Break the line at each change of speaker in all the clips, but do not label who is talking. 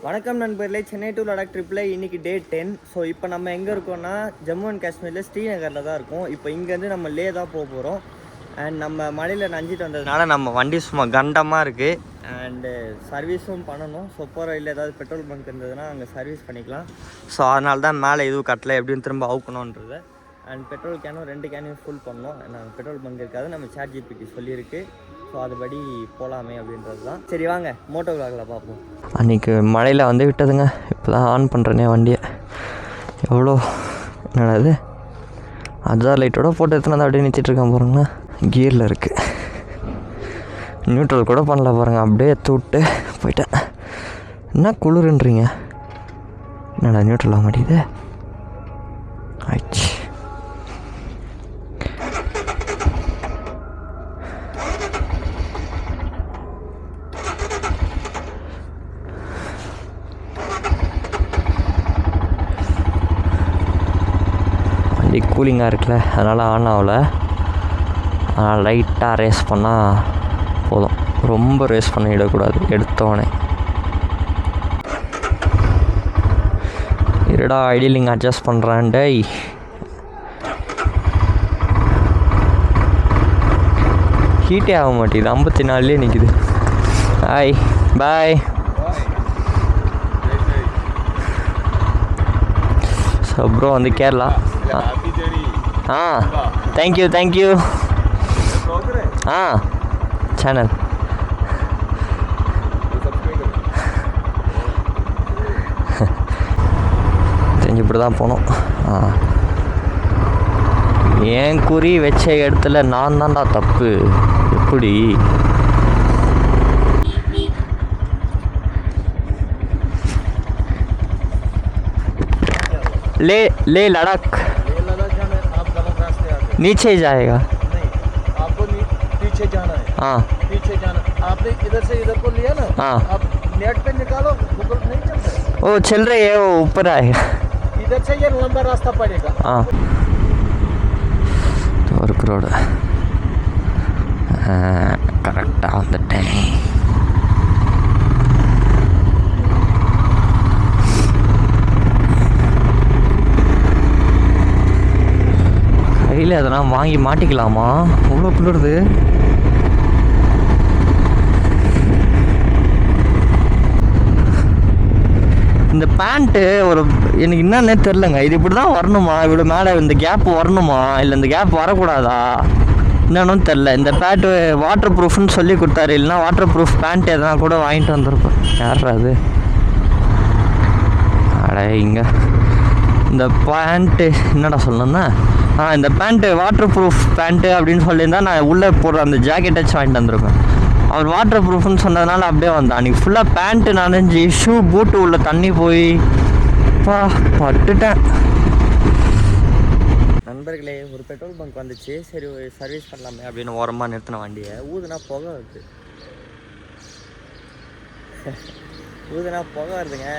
வணக்கம் நண்பர்களே, சென்னை டு லடாக் ட்ரிப்பில் இன்றைக்கி டே 10. ஸோ இப்போ நம்ம எங்கே இருக்கோம்னா ஜம்மு அண்ட் காஷ்மீரில் ஸ்ரீநகரில் தான் இருக்கோம். இப்போ இங்கேருந்து நம்ம லே தான் போக போகிறோம். அண்ட் நம்ம மழையில் நஞ்சிட்டு வந்ததுனால நம்ம வண்டி சும்மா கண்டமாக இருக்குது. அண்டு சர்வீஸும் பண்ணணும். ஸோ போகிற வழியில் ஏதாவது பெட்ரோல் பங்க் இருந்ததுன்னா அங்கே சர்வீஸ் பண்ணிக்கலாம். ஸோ அதனால தான் மேலே எதுவும் கட்டலை, எப்படியும் திரும்ப அவுக்கணுன்றது. அண்ட் பெட்ரோல் கேனும் 2 கேனையும் ஃபுல் பண்ணோம். நாங்கள் பெட்ரோல் பங்க் இருக்காது, நம்ம சாட் ஜிபிடி சொல்லியிருக்கு. ஸோ அதுபடி போகலாமே அப்படின்றது தான். சரி வாங்க மோட்டோ விளாகில் பார்ப்போம். அன்றைக்கி மழையில் வந்து விட்டதுங்க. இப்போ தான் ஆன் பண்ணுறேனே வண்டியை. எவ்வளோ என்னது அஜார் லைட்டோட போட்டு எடுத்துனா அப்படியே நிறுத்திட்டுருக்கேன் பாருங்கண்ணா. கியரில் இருக்குது. நியூட்ரல் கூட பண்ணல பாருங்கள், அப்படியே எடுத்து விட்டு போயிட்டேன். என்ன குளிருன்றீங்க, என்னடா நியூட்ரல் ஆக மாட்டேங்குது. ஆயிடுச்சு. கூலிங்காக இருக்குல்ல, அதனால் ஆன் ஆகலை. அதனால் லைட்டாக ரேஸ் பண்ணால் போதும். ரொம்ப ரேஸ் பண்ணிடக்கூடாது எடுத்தோடனே. இருடா ஐடியலிங் அட்ஜஸ்ட் பண்ணுறேன். டேய் ஹீட்டே ஆக மாட்டேங்குது, 54லேயே நிற்கிது. Hi bye. ஸோ ப்ரோ வந்து கேரளா. தேங்க்யூ சேனல் தெரிஞ்சு இப்படி தான் போனோம். என் குறி வச்ச இடத்துல நான் தான்டா தப்பு. எப்படி ले लद्दाख नीचे जाएगा।
नहीं, आपको पीछे जाना है।
हाँ
पीछे जाना। आपने इधर से इधर को लिया ना।
हाँ
आप नेट पे निकालो, गूगल नहीं चलता है।
वो चल रही है, वो ऊपर आएगा।
इधर से ये लंबा रास्ता पड़ेगा।
हाँ तो और crore correct on the time. கையில் அதெல்லாம் வாங்கி மாட்டிக்கலாமா? அவ்வளோ குளிருது. இந்த பேண்ட்டு ஒரு எனக்கு என்னன்னே தெரிலங்க. இது இப்படி தான் வரணுமா? இவ்வளோ மேலே இந்த கேப் வரணுமா, இல்லை இந்த கேப் வரக்கூடாதா என்னன்னு தெரில. இந்த பேண்ட்டு வாட்டர் ப்ரூஃப்னு சொல்லி கொடுத்தாரு. இல்லைனா வாட்டர் ப்ரூஃப் பேண்ட் எதனா கூட வாங்கிட்டு வந்திருப்பேன். யாரா அது? அட இங்கே இந்த பேண்ட்டு என்னடா சொல்லணும்னா, இந்த பேண்ட்டு வாட்டர் ப்ரூஃப் பேண்ட்டு அப்படின்னு சொல்லியிருந்தா நான் உள்ளே போடுற அந்த ஜாக்கெட்டாச்சும் வாங்கிட்டு வந்திருப்பேன். அவர் வாட்டர் ப்ரூஃப்னு சொன்னதுனால அப்படியே வந்தான். அன்றைக்கி ஃபுல்லாக பேண்ட்டு நனைஞ்சி ஷூ பூட்டு உள்ள தண்ணி போய் பட்டுட்டேன். நண்பர்களே, ஒரு பெட்ரோல் பங்க் வந்துச்சு. சரி சர்வீஸ் பண்ணலாமே அப்படின்னு ஓரமாக நிறுத்தின வண்டியை. ஊதுனா புகை வருது. ஊதுனா புகை வருதுங்க.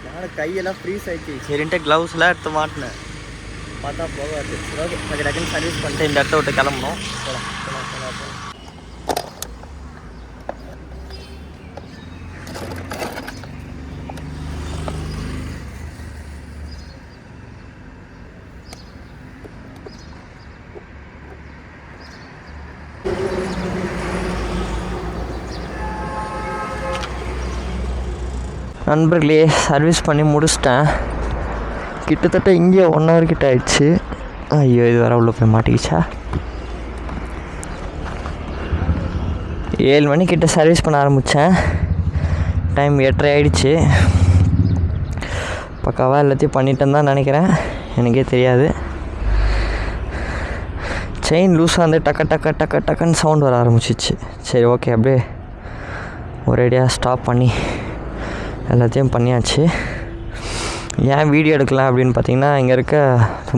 நானும் கையெல்லாம் ஃப்ரீஸ் ஆகிடுச்சு. சரின்ட்டு க்ளவுஸ்லாம் எடுத்து மாட்டினேன். பார்த்தா போக வருது. ஓகே, கொஞ்சம் டக்குன்னு சர்வீஸ் பண்ணிட்டு இந்த இடத்த விட்டு கிளம்பணும். போகலாம். நண்பர்களே, சர்வீஸ் பண்ணி முடிச்சிட்டேன். கிட்டத்தட்ட இங்கே 1 hour கிட்ட ஆயிடுச்சு. ஐயோ, இது வர உள்ளே போய் மாட்டிக்கிச்சா. 7 மணிக்கிட்ட சர்வீஸ் பண்ண ஆரம்பித்தேன். டைம் 8:30 ஆகிடுச்சு. பக்காவாக எல்லாத்தையும் பண்ணிட்டேன்னு தான் நினைக்கிறேன், எனக்கே தெரியாது. செயின் லூஸாக வந்து டக்குன்னு சவுண்ட் வர ஆரம்பிச்சிச்சு. சரி ஓகே, அப்படியே ஒரேடியாக ஸ்டாப் பண்ணி எல்லாத்தையும் பண்ணியாச்சு. ஏன் வீடியோ எடுக்கலாம் அப்படின்னு பார்த்தீங்கன்னா, இங்கே இருக்க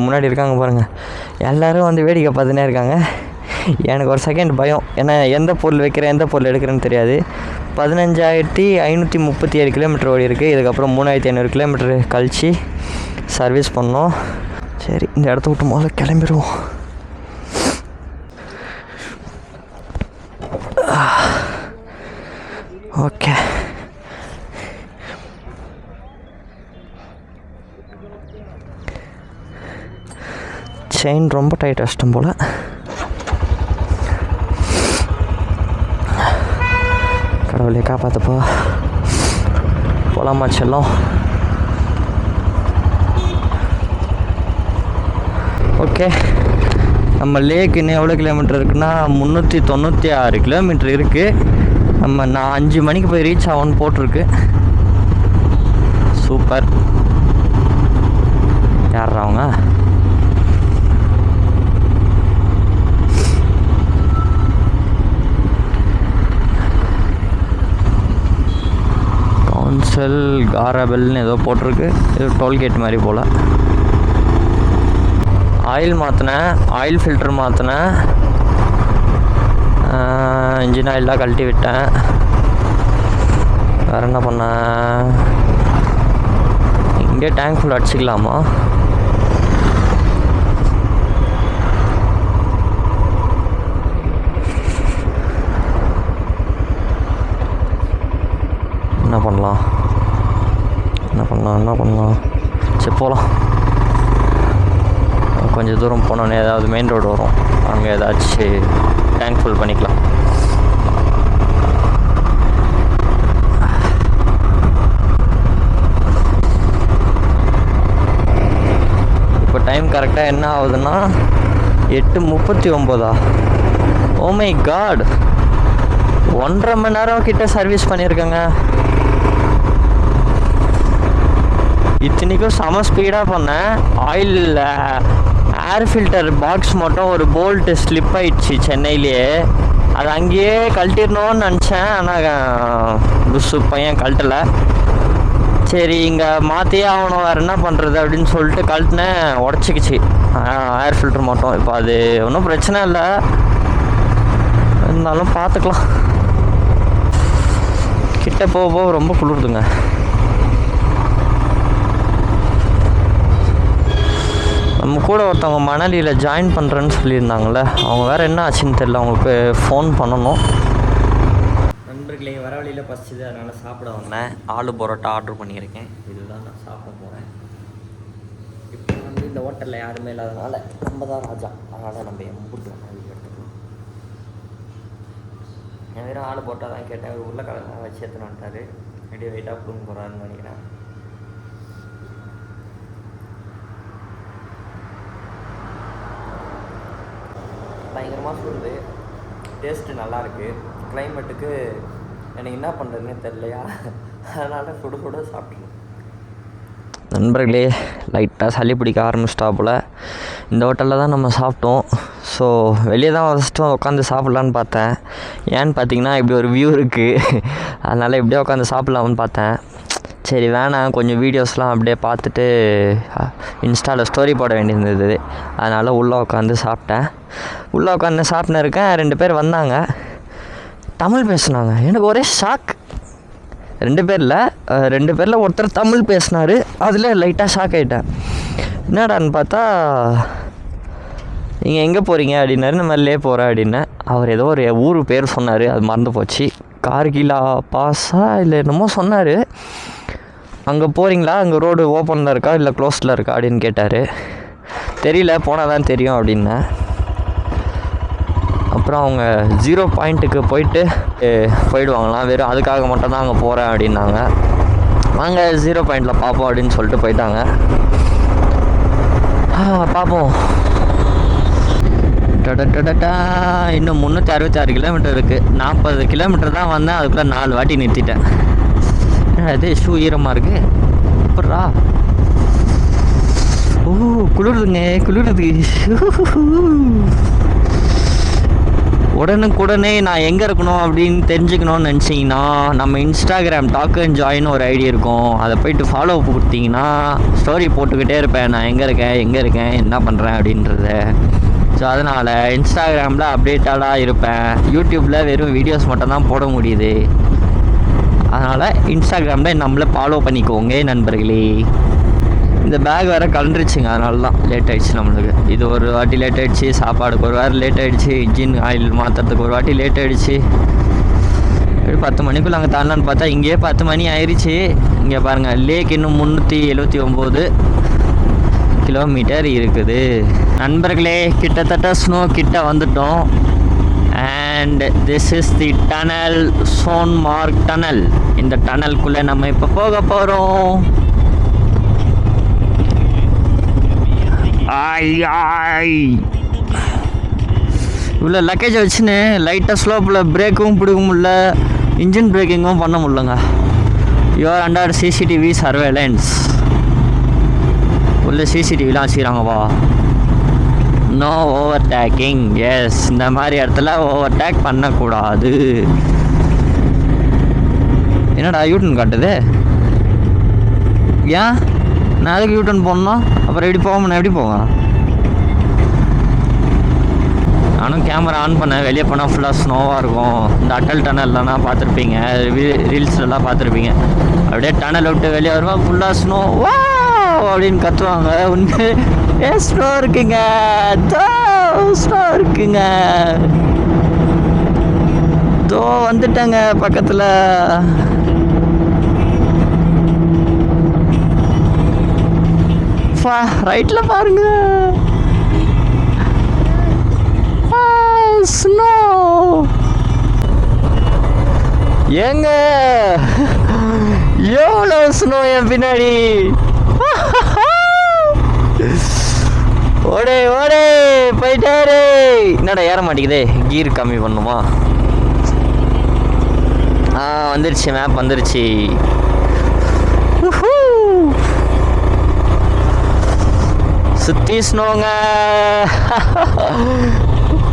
முன்னாடி இருக்காங்க பாருங்கள், எல்லோரும் வந்து வேடிக்கை பார்த்துனே இருக்காங்க. எனக்கு ஒரு செகண்ட் பயம். ஏன்னா எந்த பொருள் வைக்கிறேன் எந்த பொருள் எடுக்கிறேன்னு தெரியாது. 15,537 கிலோமீட்டர் ஓடி இருக்குது. இதுக்கப்புறம் 3,500 கிலோமீட்டர் கழித்து சர்வீஸ் பண்ணோம். சரி, இந்த இடத்த விட்டு முதல்ல கிளம்பிடுவோம். ஓகே, செயின் ரொம்ப டைட் கஷ்டம் போல். கடவுளே காப்பாற்றப்பா. போலாமா செல்லம்? ஓகே, நம்ம லேக் இன்னும் எவ்வளோ கிலோமீட்டர் இருக்குன்னா 396 கிலோமீட்டர் இருக்குது. நான் 5 மணிக்கு போய் ரீச் ஆகும்னு போட்டிருக்கு. சூப்பர். யார் அவங்க? கவுன்சில் காரபெல்னு ஏதோ போட்டிருக்கு. இது டோல்கேட் மாதிரி போல். ஆயில் மாற்றினேன், ஆயில் ஃபில்டர் மாற்றினேன், இன்ஜின் ஆயிலெலாம் கழட்டி விட்டேன். வேறு என்ன பண்ணேன்? இங்கே டேங்க் ஃபுல் அடிச்சிக்கலாமா? என்ன பண்ணலாம்? சரி போகலாம். கொஞ்சம் தூரம் போனோன்னே ஏதாவது மெயின் ரோடு வரும், அங்கே ஏதாச்சும் டேங்க் ஃபுல் பண்ணிக்கலாம். இப்போ டைம் கரெக்டாக என்ன ஆகுதுன்னா 8:39. ஓ மை காட், 1.5 மணி நேரம் கிட்ட சர்வீஸ் பண்ணியிருக்கேங்க. இத்தனைக்கும் செம ஸ்பீடாக பண்ணேன். ஆயில் ஏர் ஃபில்டர் பாக்ஸ் மட்டும் ஒரு போல்ட்டு ஸ்லிப் ஆயிடுச்சு சென்னையிலேயே. அது அங்கேயே கழட்டிடணும்னு நினச்சேன், ஆனால் புஷு பையன் கழட்டலை. சரி இங்கே மாற்றியே ஆகணும், வேறு என்ன பண்ணுறது அப்படின்னு சொல்லிட்டு கழட்டினேன். உடச்சிக்கிச்சு ஏர் ஃபில்டர் மட்டும். இப்போ அது ஒன்றும் பிரச்சனை இல்லை, இருந்தாலும் பார்த்துக்கலாம். கிட்ட போக ரொம்ப குளிருதுங்க. நம்ம கூட ஒருத்தவங்க மணலியில் ஜாயின் பண்ணுறேன்னு சொல்லியிருந்தாங்களே, அவங்க வேறு என்ன ஆச்சுன்னு தெரியல. அவங்களுக்கு ஃபோன் பண்ணணும். நண்பர்களே, வர வழியில் பசிச்சுது, அதனால் சாப்பிட வந்தேன். ஆலு பரோட்டா ஆர்டர் பண்ணியிருக்கேன். இதுதான் நான் சாப்பிட போகிறேன். இப்போ இந்த ஹோட்டலில் யாருமே இல்லாதனால நம்ம தான் ராஜா, அதனால் நம்ம எம்புட்டு எடுத்துக்கலாம். என் வெறும் ஆலு பரோட்டா தான் கேட்டேன். உருளைக்கிழங்கு வச்சு எடுத்துன்னு வந்துட்டாரு. அப்படியே வெயிட்டாக பிடுங்க போகிறாருன்னு நினைக்கிறேன். பயங்கரமாக சொல்லுது, டேஸ்ட்டு நல்லாயிருக்கு. கிளைமேட்டுக்கு எனக்கு என்ன பண்ணுறதுன்னே தெரியலையா, அதனால் சுட சுட சாப்பிட்ருக்கேன். நண்பர்களே, லைட்டாக சளி பிடிக்க ஆரம்பிச்சிட்டா போல். இந்த ஹோட்டலில் தான் நம்ம சாப்பிட்டோம். ஸோ வெளியே தான் ஃபஸ்ட்டு உட்காந்து சாப்பிட்லான்னு பார்த்தேன். ஏன்னு பார்த்தீங்கன்னா இப்படி ஒரு வியூ இருக்குது, அதனால் இப்படியே உட்காந்து சாப்பிட்லாம்னு பார்த்தேன். சரி வேணாம், கொஞ்சம் வீடியோஸ்லாம் அப்படியே பார்த்துட்டு இன்ஸ்டாவில் ஸ்டோரி போட வேண்டியிருந்தது. அதனால் உள்ளே உட்காந்து சாப்பிட்டேன். உள்ளே உட்காந்து சாப்பிட்னு இருக்கேன். 2 பேர் வந்தாங்க, தமிழ் பேசுனாங்க. எனக்கு ஒரே ஷாக். 2 பேரில் ஒருத்தர் தமிழ் பேசினார். அதில் லைட்டாக ஷாக் ஆகிட்டேன். என்னடான்னு பார்த்தா, நீங்கள் எங்கே போகிறீங்க அப்படின்னாரு. நான் மேலே போகிறேன் அப்படின்னேன். அவர் ஏதோ ஒரு ஊர் பேர் சொன்னார், அது மறந்து போச்சு. கார்கிலா பாஸா இல்லை என்னமோ சொன்னார். அங்கே போகிறீங்களா, அங்கே ரோடு ஓப்பனில் இருக்கா இல்லை க்ளோஸில் இருக்கா அப்படின்னு கேட்டார். தெரியல, போனால் தான் தெரியும் அப்படின்னேன். அப்புறம் அவங்க 0 பாயிண்ட்டுக்கு போயிடுவாங்களாம், வெறும் அதுக்காக மட்டும் தான் அங்கே போகிறேன் அப்படின்னாங்க. வாங்க 0 பாயிண்டில் பார்ப்போம் அப்படின்னு சொல்லிட்டு போயிட்டாங்க. பார்ப்போம். இன்னும் 366 கிலோமீட்டர் இருக்குது. 40 கிலோமீட்டர் தான் வந்தேன், அதுக்குள்ளே 4 வாட்டி நிறுத்திட்டேன். அது ஷூ ஈரமாக இருக்குது. அப்புறா குளிருது. உடனுக்குடனே நான் எங்கே இருக்கணும் அப்படின்னு தெரிஞ்சுக்கணும்னு நினச்சிங்கன்னா, நம்ம இன்ஸ்டாகிராம் டாக் அண்ட் ஜாயின் ஒரு ஐடி இருக்கும். அதை போய்ட்டு ஃபாலோ கொடுத்தீங்கன்னா ஸ்டோரி போட்டுக்கிட்டே இருப்பேன், நான் எங்கே இருக்கேன் என்ன பண்ணுறேன் அப்படின்றத. ஸோ அதனால் இன்ஸ்டாகிராமில் அப்டேட்டாக இருப்பேன். யூடியூப்பில் வெறும் வீடியோஸ் மட்டும் தான் போட முடியுது. அதனால் இன்ஸ்டாகிராமில் நம்மளை ஃபாலோ பண்ணிக்கோங்க நண்பர்களே. இந்த பேக் வேறு கலந்துருச்சுங்க, அதனால தான் லேட் ஆகிடுச்சு நம்மளுக்கு. இது ஒரு வாட்டி லேட் ஆகிடுச்சு, சாப்பாடுக்கு ஒரு வாரம் லேட் ஆகிடுச்சு, இன்ஜின் ஆயில் மாற்றுறதுக்கு ஒரு வாட்டி லேட் ஆகிடுச்சு. 10 மணிக்குள்ளே அங்கே தாண்டான்னு பார்த்தா இங்கேயே 10 மணி ஆயிடுச்சு. இங்கே பாருங்கள், லேக் இன்னும் 379. கிலோமீட்டர் இருக்குது. நண்பர்களே, கிட்டத்தட்ட ஸ்னோ கிட்ட வந்துட்டோம். And this is the tunnel, Sonamarg tunnel. இந்த டனலுக்குள்ளே நம்ம இப்போ போக போகிறோம். இவ்வளோ லக்கேஜ் வச்சுன்னு லைட்டாக ஸ்லோப்பில் பிரேக்கும் பிடிக்க முடியல, இன்ஜின் பிரேக்கிங்கும் பண்ண முடியலங்க. You are under CCTV surveillance. உள்ள சிசிடிவிலாம் வச்சுக்கிறாங்கப்பா. No overtaking. எஸ், இந்த மாதிரி இடத்துல ஓவர் டேக் பண்ணக்கூடாது. என்னடா யூட்டன் காட்டுது? ஏன் நான் அதுக்கு யூட்டன் போடணும்? அப்புறம் எப்படி போக எப்படி போங்க? நானும் கேமரா ஆன் பண்ணேன். வெளியே போனால் ஃபுல்லாக ஸ்னோவாக இருக்கும். இந்த அட்டல் டனல்லாம் பார்த்துருப்பீங்க, ரீல்ஸ்லாம் பார்த்துருப்பீங்க. அப்படியே டனல் விட்டு வெளியே வருவா, ஃபுல்லாக ஸ்னோ வா அப்படின்னு கத்துவாங்க. உண்மை ஸ்னோ இருக்குங்க, ஸ்னோ இருக்குங்க. தோ வந்துட்டேங்க பக்கத்தில். ரைட்டில் பாருங்க, ஸ்னோ. ஏங்க எவ்வளோ ஸ்னோ என் பின்னாடி. ஓடே ஓடே போயிட்டாரு. என்னடா ஏற மாட்டேங்குதே, கீர் கம்மி பண்ணுமா? வந்துருச்சு, மேப் வந்துருச்சு. சுற்றி ஸ்னோங்க.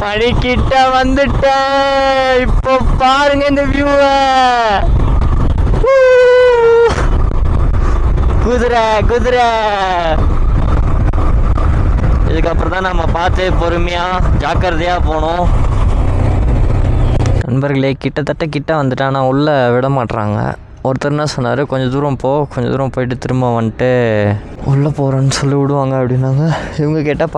படிக்கிட்ட வந்துட்டேன். இப்போ பாருங்க இந்த வியூவை. குதிரை குதிரை. இதுக்கப்புறம் தான் நம்ம பார்த்து பொறுமையாக ஜாக்கிரதையாக போகணும். நண்பர்களே, கிட்டத்தட்ட கிட்ட வந்துட்டேன். ஆனால் உள்ளே விட மாட்டுறாங்க. ஒருத்தர் என்ன சொன்னார், கொஞ்சம் தூரம் போயிட்டு திரும்ப வந்துட்டு உள்ளே போகிறேன்னு சொல்லி விடுவாங்க அப்படின்னாங்க. இவங்க கேட்டால்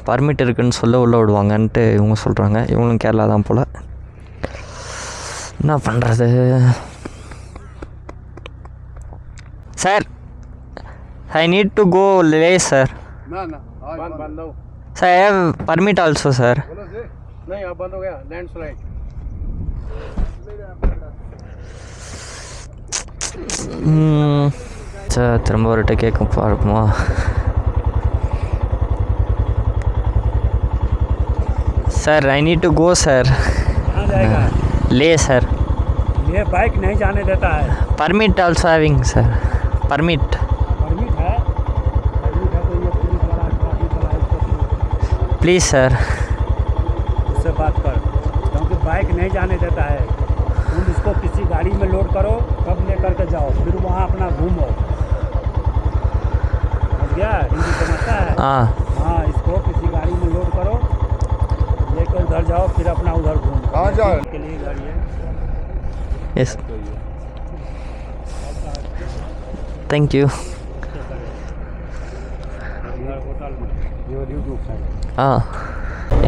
பர்மிட் இருக்குன்னு சொல்ல உள்ளே விடுவாங்கன்ட்டு இவங்க சொல்கிறாங்க. இவங்களும் கேரளா தான் போல். என்ன பண்ணுறது? Sir, I need to go Leh sir. Sir, I have permit also sir. Sir, திரும்ப ஒருகிட்ட கேட்க பார்ப்போமா? Sir I need to go sir. Leh sir.
ये बाइक नहीं जाने देता है.
Permit also having sir. Permit
है तो ये पुलिस वाला ट्रैफिक वाला
प्लीज़ सर.
उससे बात कर, क्योंकि बाइक नहीं जाने देता है. तुम इसको किसी गाड़ी में लोड करो, कब ले करके जाओ, फिर वहाँ अपना घूमो. समझ गया? हिंदी समझता है? हाँ, इसको किसी गाड़ी में लोड करो, लेकर उधर जाओ, फिर अपना उधर घूमो. कहाँ जाओ? के लिए गाड़ी है.
Yes, thank you.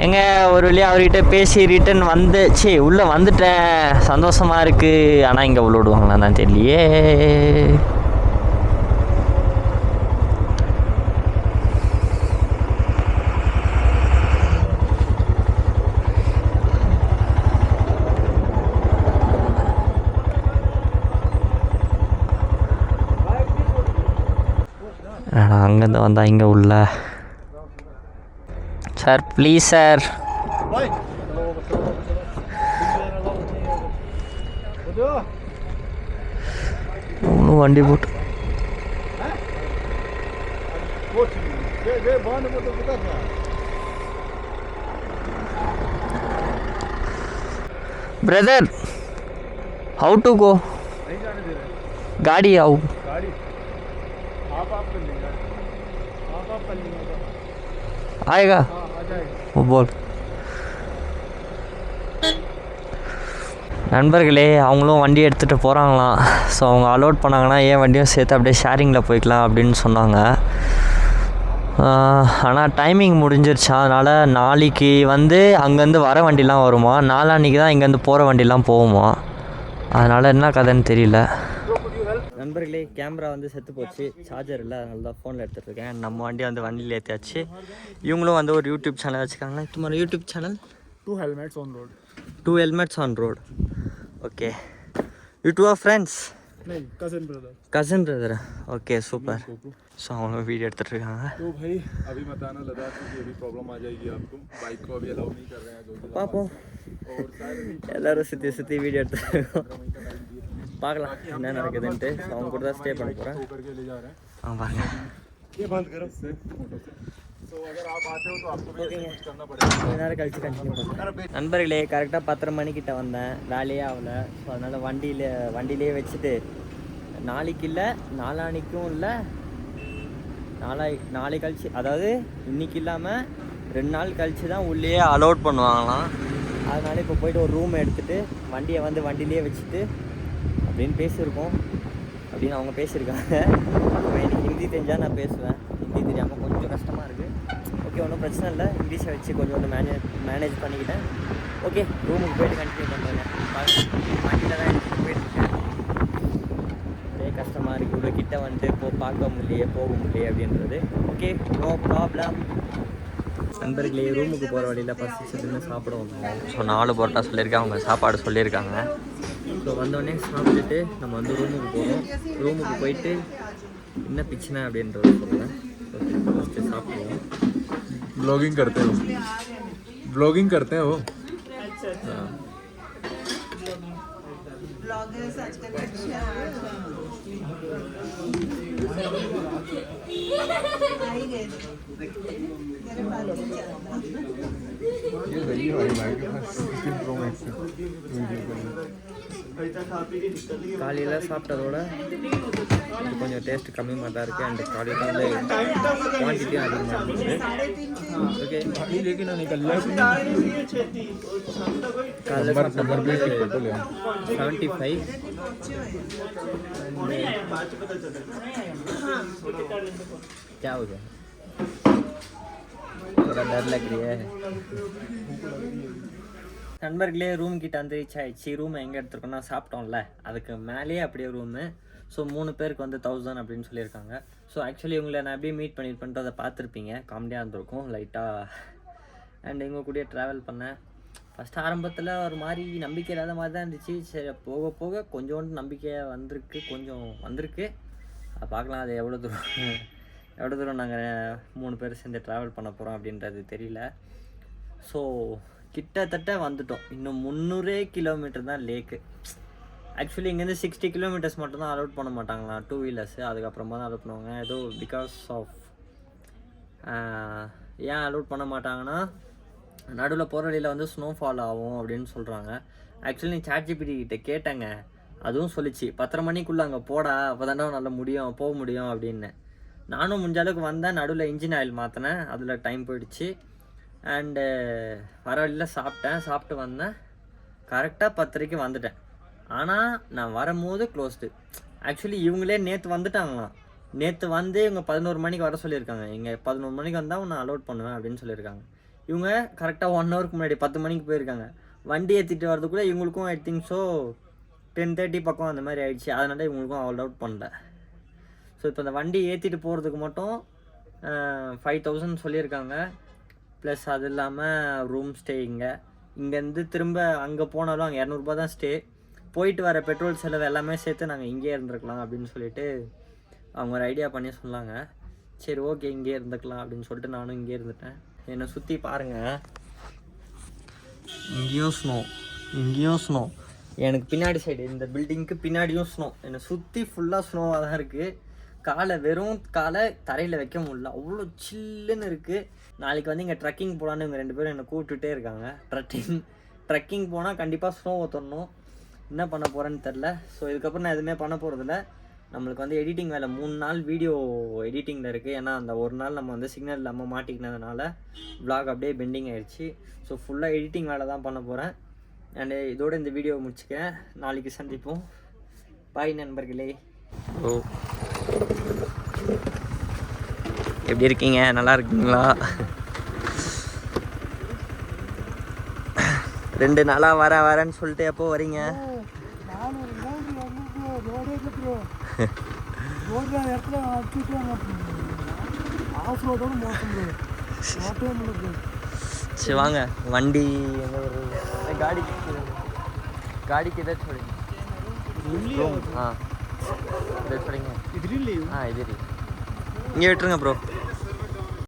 எங்க ஒரு வழியாக அவர்கிட்ட பேசி ரிட்டன் வந்துச்சு, உள்ளே வந்துட்டேன். சந்தோஷமாக இருக்குது. ஆனால் இங்கே உள்ள விடுவாங்களா தான் தெரியலையே. அங்கேருந்து வந்தால் இங்கே உள்ள. Sir please sir. ஒன்றும் வண்டி போட்டு ब्रदर हाउ टू गो? गाड़ी आओ. आएगा वो बोल. நண்பர்களே, அவங்களும் வண்டி எடுத்துகிட்டு போகிறாங்களாம். ஸோ அவங்க அலோட் பண்ணாங்கன்னா ஏன் வண்டியும் சேர்த்து அப்படியே ஷேரிங்கில் போய்க்கலாம் அப்படின்னு சொன்னாங்க. ஆனால் டைமிங் முடிஞ்சிருச்சா, அதனால் நாளைக்கு வந்து அங்கேருந்து வர வண்டிலாம் வருமா, நாளான்னைக்கு தான் இங்கேருந்து போகிற வண்டிலாம் போகுமா. அதனால் என்ன கதைன்னு தெரியல. நண்பர்களே கேமரா வந்து செத்து போச்சு, சார்ஜர் இல்லை, அதனால தான் ஃபோனில் எடுத்துகிட்டு இருக்கேன். நம்ம வண்டி வந்து வண்டியில் ஏற்றியாச்சு. இவங்களும் வந்து ஒரு யூடியூப் சேனல் வச்சுருக்காங்க. तुम्हारा YouTube channel
2 helmets on road.
2 helmets on road. Okay. You two are friends?
नहीं, cousin brother.
Cousin brother. Okay, super. So அவங்க வீடியோ எடுத்துகிட்டு இருக்காங்க.
तो भाई अभी मत आना लद्दाख क्योंकि अभी प्रॉब्लम आ जाएगी आपको. बाइक को अभी अलाउ नहीं कर रहे हैं जो कि
பார்ப்போம்.
और शायद
எல்லோரும் சுற்றி வீடியோ எடுத்துருக்கோம். பார்க்கலாம் என்ன நடக்குதுன்ட்டு. அவங்க கூட தான் ஸ்டே பண்ண போகிறேன்.
करके ले जा रहे हैं.
பாருங்க.
ये बंद करो इससे फोटो से. तो अगर आप आते हो तो आपको भी ऐसे कुछ करना पड़ेगा.
கொஞ்ச நேரம் கழிச்சு கண்டினியூ பண்ணுறேன். நண்பர்களே கரெக்டாக 10:30 மணிக்கிட்ட வந்தேன். வேலையே ஆகல. ஸோ அதனால் வண்டியிலே வச்சுட்டு நாளைக்கு இல்லை நாளானிக்கும் இல்லை நாளை கழிச்சு, அதாவது இன்றைக்கி இல்லாமல் 2 நாள் கழிச்சு தான் உள்ளேயே அலோட் பண்ணுவாங்களாம். அதனால் இப்போ போய்ட்டு ஒரு ரூம் எடுத்துகிட்டு வண்டியை வந்து வண்டியிலே வச்சுட்டு அப்படின்னு பேசியிருக்கோம் அப்படின்னு அவங்க பேசியிருக்காங்க. எனக்கு ஹிந்தி தெரிஞ்சால் நான் பேசுவேன், ஹிந்தி தெரியாமல் கொஞ்சம் கஷ்டமாக இருக்குது. ஓகே, ஒன்றும் பிரச்சனை இல்லை, இங்கிலீஷை வச்சு கொஞ்சம் மேனேஜ் பண்ணிக்கிட்டேன். ஓகே, ரூமுக்கு போய்ட்டு கண்டினியூ பண்ணுறேங்க. வண்டியில் தான் எடுத்துகிட்டு போயிட்டுருக்கேன். ஒரே கஷ்டமாக இருக்குது, இவ்வளோ கிட்ட வந்துட்டு பார்க்க முடியலையே போக முடியலையே அப்படின்றது. Okay, no problem. நண்பர்களே ரூமுக்கு போகிற வழியில் பசிச்சதுன்னு சாப்பிட வந்தாங்க. ஸோ 4 பரோட்டா சொல்லியிருக்காங்க, அவங்க சாப்பாடு சொல்லியிருக்காங்க. ஸோ வந்தோடனே சாப்பிட்டுட்டு நம்ம வந்து ரூமுக்கு போகிறோம். ரூமுக்கு போயிட்டு என்ன பிரச்சனை அப்படின்றத சொல்கிறேன். ஃபஸ்ட்டு சாப்பிடுவோம்.
ब्लॉगिंग करते हो
ब्लॉगर्स आजकल अच्छा आई गए तेरे बाल नहीं चलता
ये वही है भाई के पास 16 Pro Max है
காலையில் சாப்பிட்டதோட இது கொஞ்சம் டேஸ்ட் கம்மியாக தான் இருக்குது. அண்ட் காலையில் வந்து குவான்டிட்டியும் அதிகமாக இருந்துச்சு. ஓகே,
लेकिन निकल लिया
காலையில்
नंबर प्लेट की फोटो ले
75. क्या हो गया? थोड़ा डर लग रही है. நண்பர்களே ரூம் கிட்ட வந்து ரீச் ஆகிடுச்சு. ரூம் எங்கே எடுத்துருக்கோன்னா சாப்பிட்டோம்ல அதுக்கு மேலேயே அப்படியே ரூமு. ஸோ 3 பேருக்கு வந்து 1000 அப்படின்னு சொல்லியிருக்காங்க. ஸோ ஆக்சுவலி இவங்களை நான் அப்படியே மீட் பண்ணியிருப்பேன்ட்டு அதை பார்த்துருப்பீங்க, காமெடியாக இருந்திருக்கும் லைட்டாக. அண்ட் இவங்க கூட ட்ராவல் பண்ணேன். ஃபஸ்ட்டு ஆரம்பத்தில் ஒரு மாதிரி நம்பிக்கை இல்லாத மாதிரி தான் இருந்துச்சு. சரி போக போக கொஞ்சோண்டு நம்பிக்கை வந்திருக்கு. அது பார்க்கலாம் அது எவ்வளோ தூரம் நாங்கள் 3 பேர் சேர்ந்து ட்ராவல் பண்ண போகிறோம் அப்படின்றது தெரியல. ஸோ கிட்டத்தட்ட வந்துட்டோம். இன்னும் 300 கிலோமீட்டர் தான் லேக்கு. ஆக்சுவலி இங்கேருந்து 60 கிலோமீட்டர்ஸ் மட்டும் தான் அலோட் பண்ண மாட்டாங்களாம் 2 வீலர்ஸு. அதுக்கப்புறமா தான் அலோட் பண்ணுவாங்க. ஏதோ பிகாஸ் ஆஃப் ஏன் அலோட் பண்ண மாட்டாங்கன்னா நடுவில் போகிற வழியில் வந்து ஸ்னோஃபால் ஆகும் அப்படின்னு சொல்கிறாங்க. ஆக்சுவலி நீ ChatGPT கிட்ட கேட்டேங்க, அதுவும் சொல்லிச்சு 10:30 மணிக்குள்ளே அங்கே போடா, அப்போ தானே நல்லா போக முடியும் அப்படின்னு. நானும் முடிஞ்ச அளவுக்கு வந்தேன். நடுவில் இன்ஜின் ஆயில் மாற்றினேன், அதில் டைம் போயிடுச்சு. அண்டு வர வழியில் சாப்பிட்டு வந்தேன். கரெக்டாக 10:30க்கு வந்துட்டேன். ஆனால் நான் வரும்போது க்ளோஸ்டு. ஆக்சுவலி இவங்களே நேற்று வந்துட்டாங்களாம். நேற்று வந்து இவங்க 11 மணிக்கு வர சொல்லியிருக்காங்க. இங்கே 11 மணிக்கு வந்தால் நான் அலோட் பண்ணுவேன் அப்படின்னு சொல்லியிருக்காங்க. இவங்க கரெக்டாக 1 ஹவருக்கு முன்னாடி 10 மணிக்கு போயிருக்காங்க. வண்டி ஏற்றிட்டு வரதுக்குள்ளே இவங்களுக்கும் ஐ திங்க் ஸோ 10:30 பக்கம் அந்த மாதிரி ஆகிடுச்சு. அதனால இவங்களுக்கும் அலோட் பண்ணல. ஸோ இப்போ இந்த வண்டி ஏற்றிட்டு போகிறதுக்கு மட்டும் 5000 சொல்லியிருக்காங்க. ப்ளஸ் அது இல்லாமல் ரூம் ஸ்டே இங்கேருந்து திரும்ப அங்கே போனாலும் அங்கே 200 ரூபா தான் ஸ்டே. போயிட்டு வர பெட்ரோல் செலவு எல்லாமே சேர்த்து நாங்கள் இங்கேயே இருந்துருக்கலாம் அப்படின்னு சொல்லிட்டு அவங்க ஒரு ஐடியா பண்ணி சொன்னாங்க. சரி ஓகே இங்கேயே இருந்துக்கலாம் அப்படின்னு சொல்லிட்டு நானும் இங்கேயே இருந்துட்டேன். என்னை சுற்றி பாருங்கள், இங்கேயும் ஸ்னோ, எனக்கு பின்னாடி சைடு இந்த பில்டிங்க்கு பின்னாடியும் ஸ்னோ. என்னை சுற்றி ஃபுல்லாக ஸ்னோவாக தான் இருக்குது. வெறும் காலை தரையில் வைக்க முடியல, அவ்வளோ சில்லுன்னு இருக்குது. நாளைக்கு வந்து இங்கே ட்ரெக்கிங் போகலான்னு இவங்க 2 பேரும் என்னை கூப்பிட்டுட்டே இருக்காங்க. ட்ரெக்கிங் போனால் கண்டிப்பாக ஸ்னோ ஊற்றணும். என்ன பண்ண போகிறேன்னு தெரில. ஸோ இதுக்கப்புறம் நான் எதுவுமே பண்ண போகிறதில்ல. நம்மளுக்கு வந்து எடிட்டிங் வேலை 3 நாள் வீடியோ எடிட்டிங்கில் இருக்குது. ஏன்னா அந்த ஒரு நாள் நம்ம வந்து சிக்னல் இல்லாமல் மாட்டிக்கினதுனால vlog அப்படியே பெண்டிங் ஆகிடுச்சு. ஸோ ஃபுல்லாக எடிட்டிங் வேலை தான் பண்ண போகிறேன். அண்டு இதோடு இந்த வீடியோவை முடிச்சுக்கிறேன். நாளைக்கு சந்திப்போம். பாய் நண்பர்களே. ஓ எப்படி இருக்கீங்க? நல்லா இருக்கீங்களா? 2 நாளாக வரேன்னு சொல்லிட்டு எப்போ வரீங்க?
ரோட்ல இடத்துல அடிச்சுட்டு ஆஃப் ரோடோட மோசம் ப்ரோ ஓட்டவே முடியல
சரி வாங்க வண்டி எங்கே வருது गाड़ी किधर छोड़ेंगे हाँ इधर छोड़ेंगे
इधर ही ले
हाँ इधर ही இங்கே விட்டுருங்க ப்ரோ